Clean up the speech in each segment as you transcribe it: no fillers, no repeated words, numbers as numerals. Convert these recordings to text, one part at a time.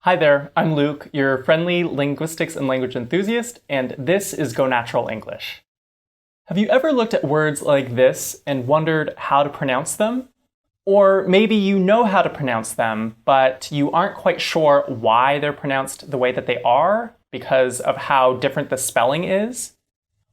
Hi there, I'm Luke, your friendly linguistics and language enthusiast, and this is Go Natural English. Have you ever looked at words like this and wondered how to pronounce them? Or maybe you know how to pronounce them, but you aren't quite sure why they're pronounced the way that they are because of how different the spelling is?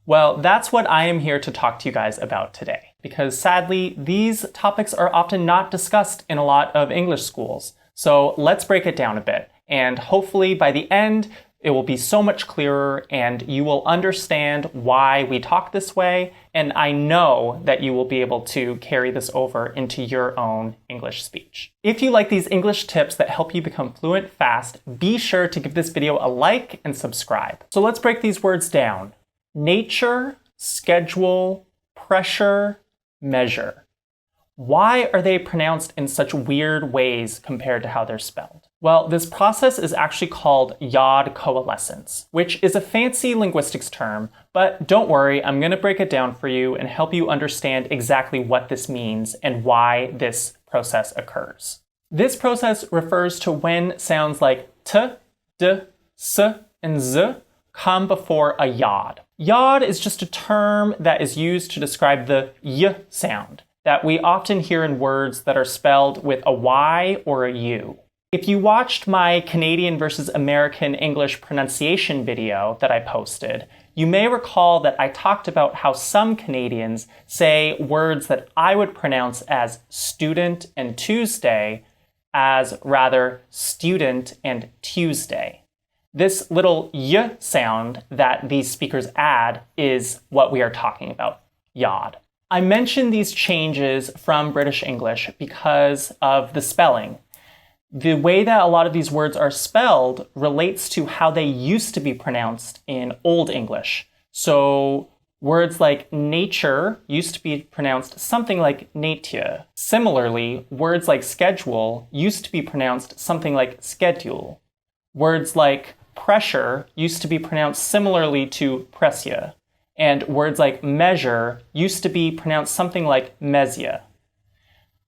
Well, that's what I am here to talk to you guys about today, because sadly, these topics are often not discussed in a lot of English schools. So let's break it down a bit, and hopefully by the end, it will be so much clearer and you will understand why we talk this way, and I know that you will be able to carry this over into your own English speech. If you like these English tips that help you become fluent fast, be sure to give this video a like and subscribe. So let's break these words down. Nature, schedule, pressure, measure. Why are they pronounced in such weird ways compared to how they're spelled? Well, this process is actually called yod coalescence, which is a fancy linguistics term, but don't worry, I'm going to break it down for you and help you understand exactly what this means and why this process occurs. This process refers to when sounds like t, d, s, and z come before a yod. Yod is just a term that is used to describe the y sound that we often hear in words that are spelled with a y or a u. If you watched my Canadian versus American English pronunciation video that I posted, you may recall that I talked about how some Canadians say words that I would pronounce as student and Tuesday as rather student and Tuesday. This little y sound that these speakers add is what we are talking about, yod. I mention these changes from British English because of the spelling. The way that a lot of these words are spelled relates to how they used to be pronounced in Old English. So words like nature used to be pronounced something like nature. Similarly, words like schedule used to be pronounced something like schedule. Words like pressure used to be pronounced similarly to pressia. And words like measure used to be pronounced something like mesia.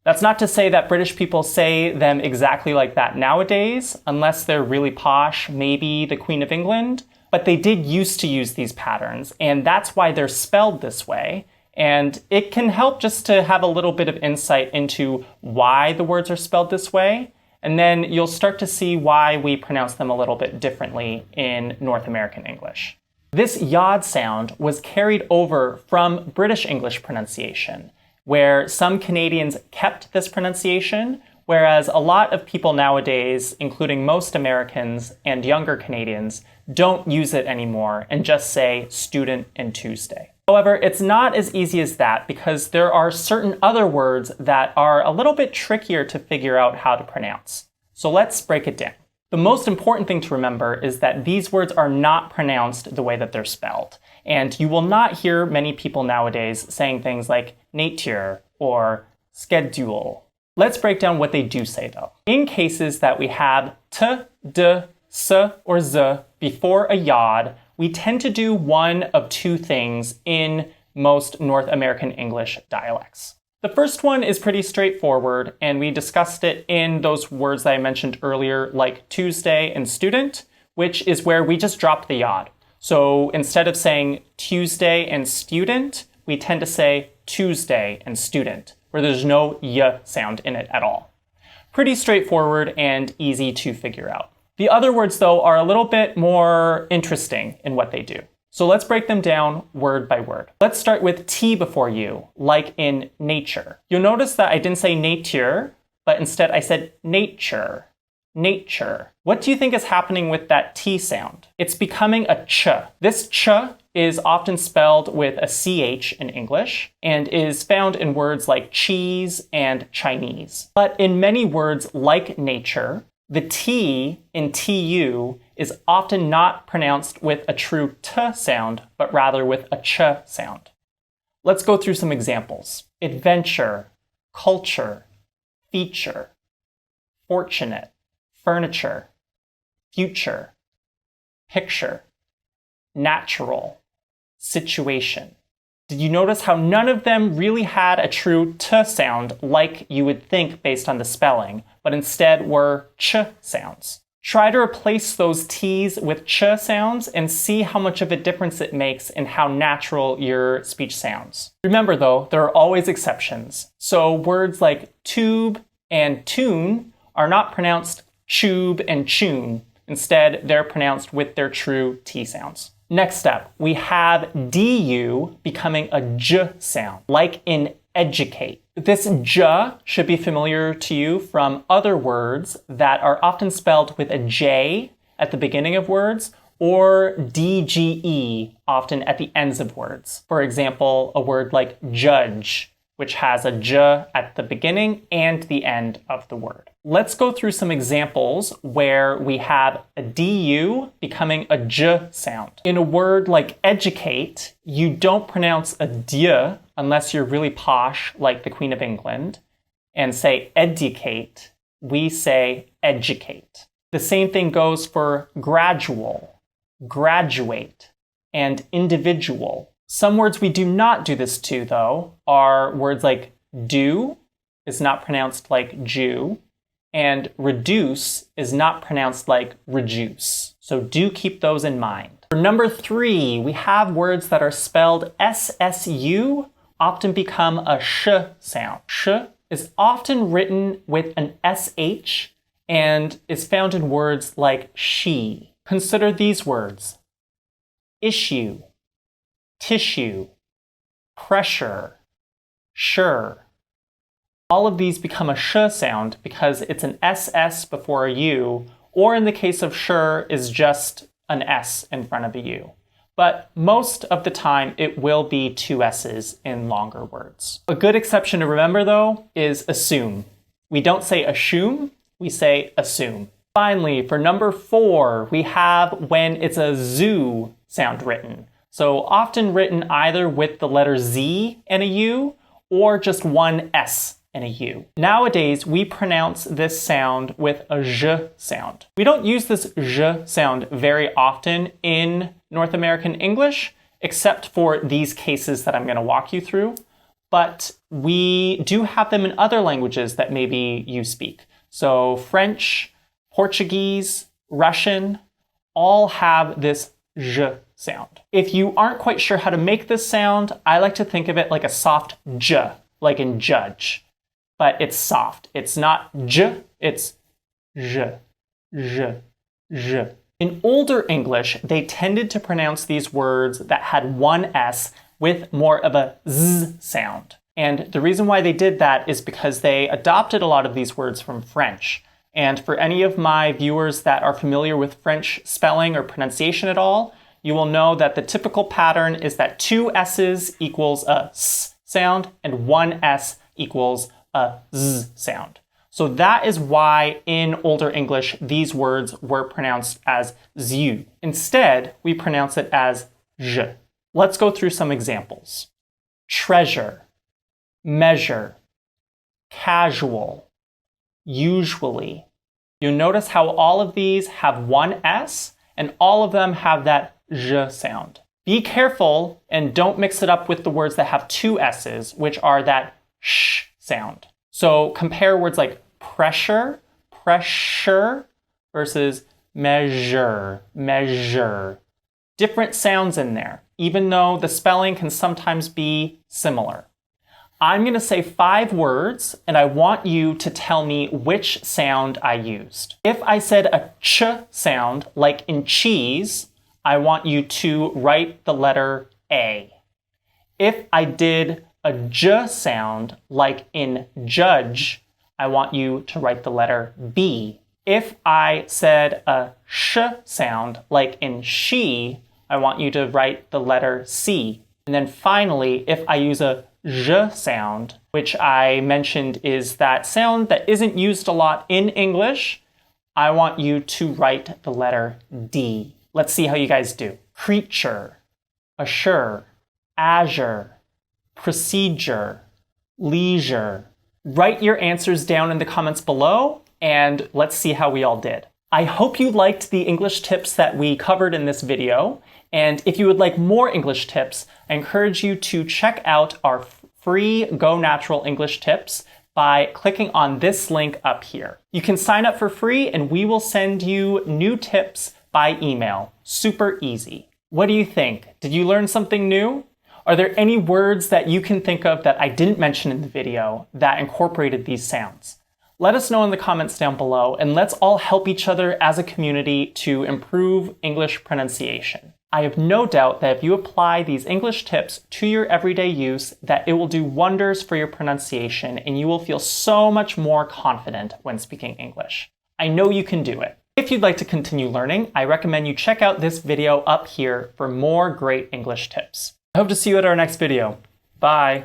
That's not to say that British people say them exactly like that nowadays, unless they're really posh, maybe the Queen of England, but they did used to use these patterns, and that's why they're spelled this way. And it can help just to have a little bit of insight into why the words are spelled this way, and then you'll start to see why we pronounce them a little bit differently in North American English. This yod sound was carried over from British English pronunciation, where some Canadians kept this pronunciation, whereas a lot of people nowadays, including most Americans and younger Canadians, don't use it anymore and just say student and Tuesday. However, it's not as easy as that because there are certain other words that are a little bit trickier to figure out how to pronounce. So let's break it down. The most important thing to remember is that these words are not pronounced the way that they're spelled. And you will not hear many people nowadays saying things like nature or schedule. Let's break down what they do say though. In cases that we have t, d, s, or z before a yod, we tend to do one of two things in most North American English dialects. The first one is pretty straightforward, and we discussed it in those words that I mentioned earlier, like Tuesday and student, which is where we just drop the yod. So instead of saying Tuesday and student, we tend to say Tuesday and student, where there's no y sound in it at all. Pretty straightforward and easy to figure out. The other words, though, are a little bit more interesting in what they do. So let's break them down word by word. Let's start with T before U, like in nature. You'll notice that I didn't say nature, but instead I said nature. Nature. What do you think is happening with that T sound? It's becoming a ch. This ch is often spelled with a ch in English and is found in words like cheese and Chinese. But in many words like nature, the T in tu is often not pronounced with a true t sound, but rather with a ch sound. Let's go through some examples. Adventure, culture, feature, fortunate, furniture, future, picture, natural, situation. Did you notice how none of them really had a true t sound like you would think based on the spelling, but instead were ch sounds? Try to replace those T's with ch sounds and see how much of a difference it makes in how natural your speech sounds. Remember though, there are always exceptions. So words like tube and tune are not pronounced tube and tune. Instead, they're pronounced with their true T sounds. Next step, we have du becoming a j sound, like in educate. This j should be familiar to you from other words that are often spelled with a j at the beginning of words, or dge often at the ends of words. For example, a word like judge, which has a j at the beginning and the end of the word. Let's go through some examples where we have a du becoming a j sound. In a word like educate, you don't pronounce a d unless you're really posh like the Queen of England and say educate. We say educate. The same thing goes for gradual, graduate, and individual. Some words we do not do this to, though, are words like do is not pronounced like Jew, and reduce is not pronounced like reduce. So do keep those in mind. For number 3, we have words that are spelled SSU often become a sh sound. Sh is often written with an SH and is found in words like she. Consider these words: issue, tissue, pressure, sure. All of these become a sh sound because it's an SS before a U, or in the case of sure is just an S in front of a U. But most of the time it will be 2 S's in longer words. A good exception to remember though is assume. We don't say assume, we say assume. Finally, for number 4, we have when it's a zoo sound written. So often written either with the letter Z and a U or just one S and a U. Nowadays, we pronounce this sound with a j sound. We don't use this j sound very often in North American English, except for these cases that I'm going to walk you through. But we do have them in other languages that maybe you speak. So French, Portuguese, Russian, all have this j sound. If you aren't quite sure how to make this sound, I like to think of it like a soft j, like in judge. But it's soft. It's not j, it's j, j, j. In older English, they tended to pronounce these words that had one S with more of a z sound. And the reason why they did that is because they adopted a lot of these words from French. And for any of my viewers that are familiar with French spelling or pronunciation at all, you will know that the typical pattern is that 2 S's equals a S sound and 1 S equals a Z sound. So that is why in older English, these words were pronounced as ZU. Instead, we pronounce it as j. Let's go through some examples. Treasure, measure, casual, usually. You notice how all of these have one S and all of them have that j sound. Be careful and don't mix it up with the words that have 2 S's, which are that sh sound. So compare words like pressure, pressure, versus measure, measure. Different sounds in there, even though the spelling can sometimes be similar. I'm going to say 5 words, and I want you to tell me which sound I used. If I said a ch sound, like in cheese, I want you to write the letter A. If I did a j sound, like in judge, I want you to write the letter B. If I said a sh sound, like in she, I want you to write the letter C. And then finally, if I use a j sound, which I mentioned is that sound that isn't used a lot in English, I want you to write the letter D. Let's see how you guys do. Creature, assure, azure, procedure, leisure. Write your answers down in the comments below, and let's see how we all did. I hope you liked the English tips that we covered in this video, and if you would like more English tips, I encourage you to check out our free Go Natural English tips by clicking on this link up here. You can sign up for free and we will send you new tips by email. Super easy. What do you think? Did you learn something new? Are there any words that you can think of that I didn't mention in the video that incorporated these sounds? Let us know in the comments down below, and let's all help each other as a community to improve English pronunciation. I have no doubt that if you apply these English tips to your everyday use, that it will do wonders for your pronunciation and you will feel so much more confident when speaking English. I know you can do it. If you'd like to continue learning, I recommend you check out this video up here for more great English tips. I hope to see you at our next video. Bye!